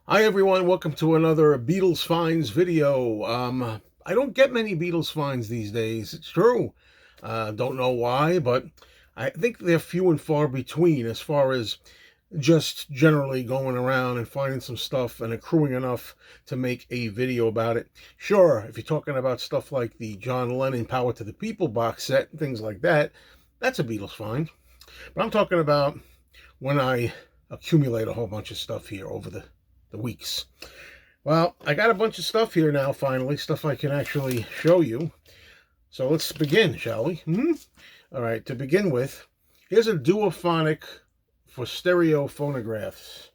Hi everyone, welcome to another Beatles finds video. I don't get many Beatles finds these days. It's true. Don't know why, but I think they're few and far between as far as just generally going around and finding some stuff and accruing enough to make a video about it. Sure, if you're talking about stuff like the John Lennon Power to the People box set and things like that, that's a Beatles find. But I'm talking about when I accumulate a whole bunch of stuff here over the weeks. Well, I got a bunch of stuff here now, finally, stuff I can actually show you. So let's begin, shall we? All right, to begin with, here's a duophonic for stereo phonographs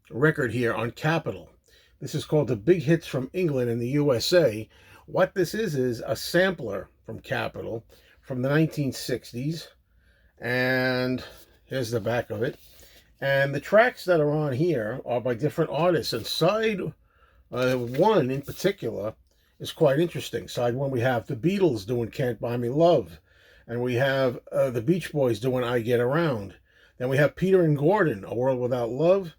record here on Capitol. This is called the Big Hits from England and the USA. What this is a sampler from Capitol from the 1960s. And here's the back of it. And the tracks that are on here are by different artists. And side one in particular is quite interesting. Side one, we have the Beatles doing Can't Buy Me Love. And we have the Beach Boys doing I Get Around. Then we have Peter and Gordon, A World Without Love.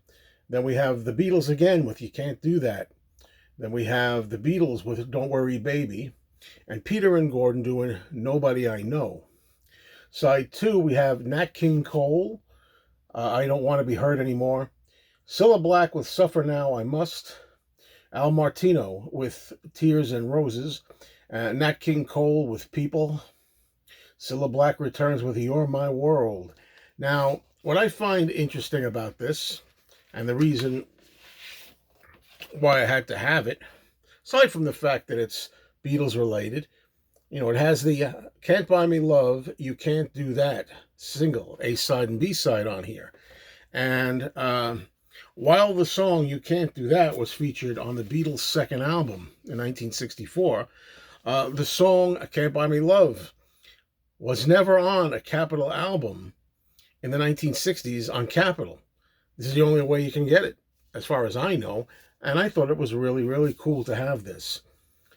Then we have the Beatles again with You Can't Do That. Then we have the Beatles with Don't Worry Baby. And Peter and Gordon doing Nobody I Know. Side two, we have Nat King Cole, I Don't Want to Be Hurt Anymore. Cilla Black with Suffer Now I Must. Al Martino with Tears and Roses. Nat King Cole with People. Cilla Black returns with You're My World. Now, what I find interesting about this, and the reason why I had to have it, aside from the fact that it's Beatles related, it has the Can't Buy Me Love, You Can't Do That single, A-side and B-side on here. And while the song You Can't Do That was featured on the Beatles' second album in 1964, the song Can't Buy Me Love was never on a Capitol album in the 1960s on Capitol. This is the only way you can get it, as far as I know. And I thought it was really, really cool to have this.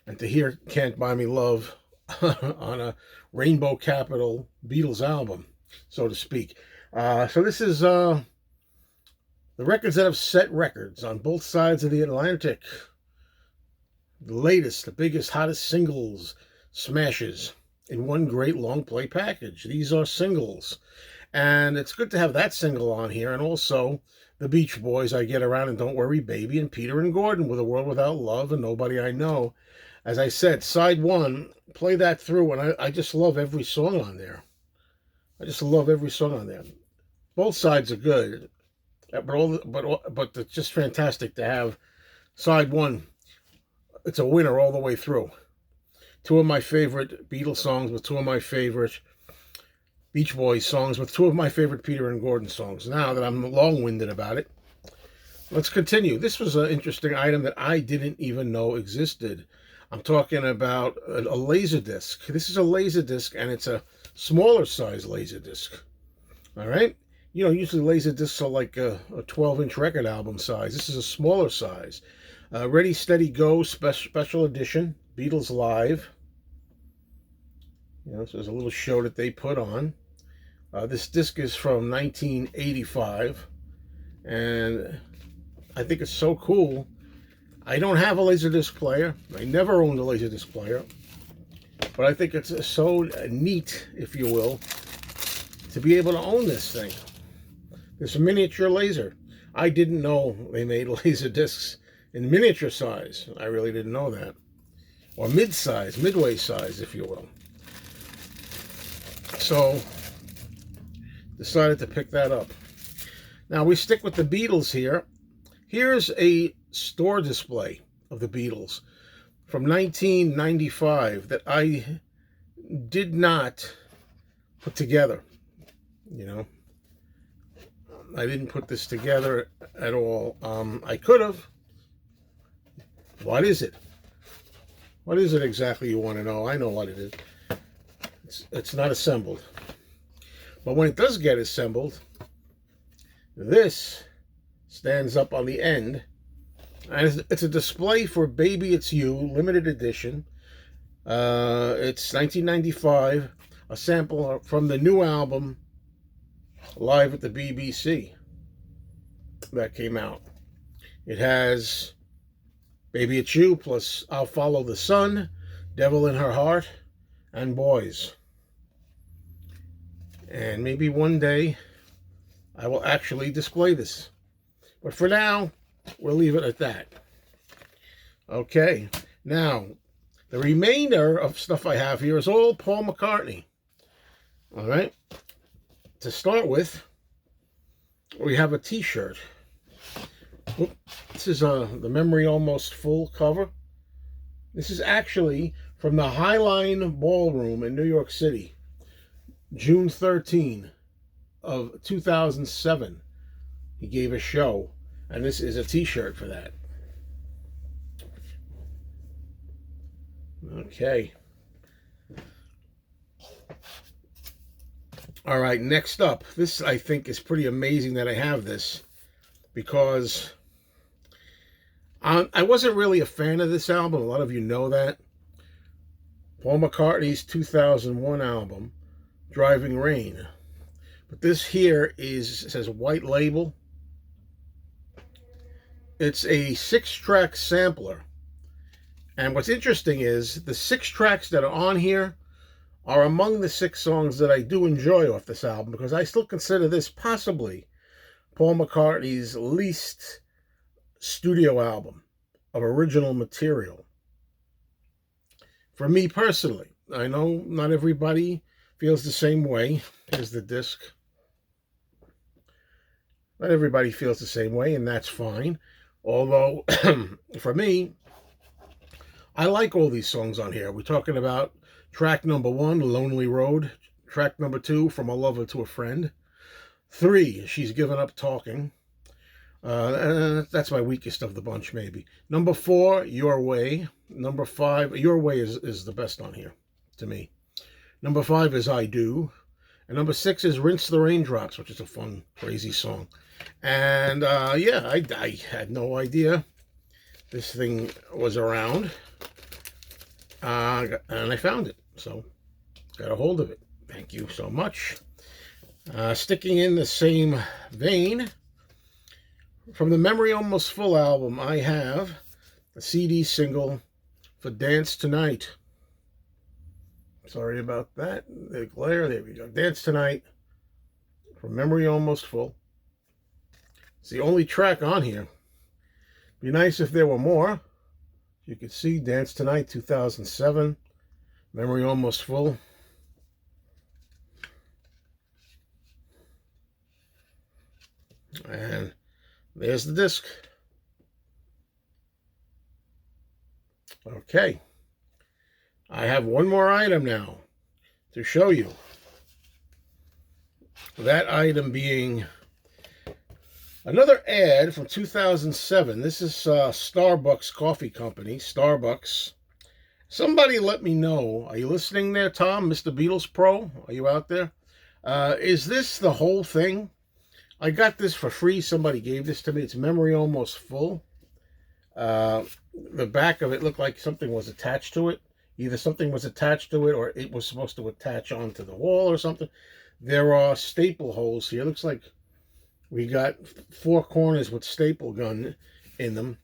And to hear Can't Buy Me Love on a Rainbow Capitol Beatles album, so to speak. So this is the records that have set records on both sides of the Atlantic. The latest, the biggest, hottest singles, smashes in one great long play package. These are singles. And it's good to have that single on here, and also the Beach Boys, I Get Around and Don't Worry Baby, and Peter and Gordon with A World Without Love and Nobody I Know. As I said, side one, play that through, and I just love every song on there. I just love every song on there. Both sides are good, but it's just fantastic to have side one. It's a winner all the way through. Two of my favorite Beatles songs with two of my favorite Beach Boys songs with two of my favorite Peter and Gordon songs. Now that I'm long-winded about it, let's continue. This was an interesting item that I didn't even know existed. I'm talking about a laser disc. This is a laser disc, and it's a smaller size laser disc. All right? Usually laser discs are like a 12-inch record album size. This is a smaller size. Ready, Steady, Go special edition, Beatles Live. So there's a little show that they put on. This disc is from 1985, and I think it's so cool. I don't have a Laserdisc player. I never owned a Laserdisc player. But I think it's so neat, if you will, to be able to own this thing. This miniature laser. I didn't know they made Laserdiscs in miniature size. I really didn't know that. Or mid-size, midway size, if you will. So, decided to pick that up. Now, we stick with the Beatles here. Here's a store display of the Beatles from 1995 that I did not put together. I didn't put this together at all. I could have. What is it? What is it exactly you want to know? I know what it is. It's not assembled. But when it does get assembled, this stands up on the end, and it's a display for Baby It's You, limited edition. It's 1995, a sample from the new album, Live at the BBC, that came out It has Baby It's You plus I'll Follow the Sun, Devil in Her Heart, and Boys. And maybe one day I will actually display this. But for now, we'll leave it at that. Okay, now, the remainder of stuff I have here is all Paul McCartney. All right? To start with, we have a t-shirt. This is the Memory Almost Full cover. This is actually from the Highline Ballroom in New York City. June 13 of 2007. He gave a show, and this is a t-shirt for that. Okay. All right, next up. This, I think, is pretty amazing that I have this, because I wasn't really a fan of this album. A lot of you know that. Paul McCartney's 2001 album, Driving Rain. But this here says White Label. It's a 6-track sampler. And what's interesting is the 6 tracks that are on here are among the 6 songs that I do enjoy off this album, because I still consider this possibly Paul McCartney's least studio album of original material. For me personally, I know not everybody feels the same way. Here's the disc. Not everybody feels the same way, and that's fine. Although, for me, I like all these songs on here. We're talking about track number 1, Lonely Road. Track number 2, From a Lover to a Friend. 3, She's Given Up Talking. That's my weakest of the bunch, maybe. Number 4, Your Way. Number 5, Your Way is the best on here, to me. Number 5 is I Do. And number 6 is Rinse the Raindrops, which is a fun, crazy song. And, yeah, I had no idea this thing was around. And I found it, so got a hold of it. Thank you so much. Sticking in the same vein, from the Memory Almost Full album, I have a CD single for Dance Tonight. Sorry about that. The glare. There we go. Dance Tonight from Memory Almost Full. It's the only track on here. Be nice if there were more. You can see Dance Tonight 2007. Memory Almost Full. And there's the disc. Okay. I have one more item now to show you. That item being another ad from 2007. This is Starbucks Coffee Company. Starbucks. Somebody let me know. Are you listening there, Tom? Mr. Beatles Pro? Are you out there? Is this the whole thing? I got this for free. Somebody gave this to me. It's Memory Almost Full. The back of it looked like something was attached to it. Either something was attached to it or it was supposed to attach onto the wall or something. There are staple holes here. Looks like we got 4 corners with staple gun in them.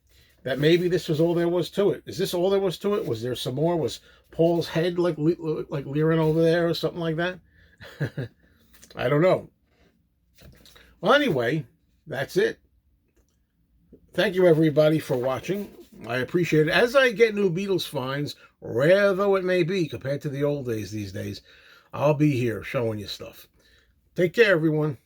That maybe this was all there was to it. Is this all there was to it? Was there some more? Was Paul's head like leering over there or something like that? I don't know. Well, anyway, that's it. Thank you, everybody, for watching. I appreciate it. As I get new Beatles finds, rare though it may be compared to the old days these days, I'll be here showing you stuff. Take care, everyone.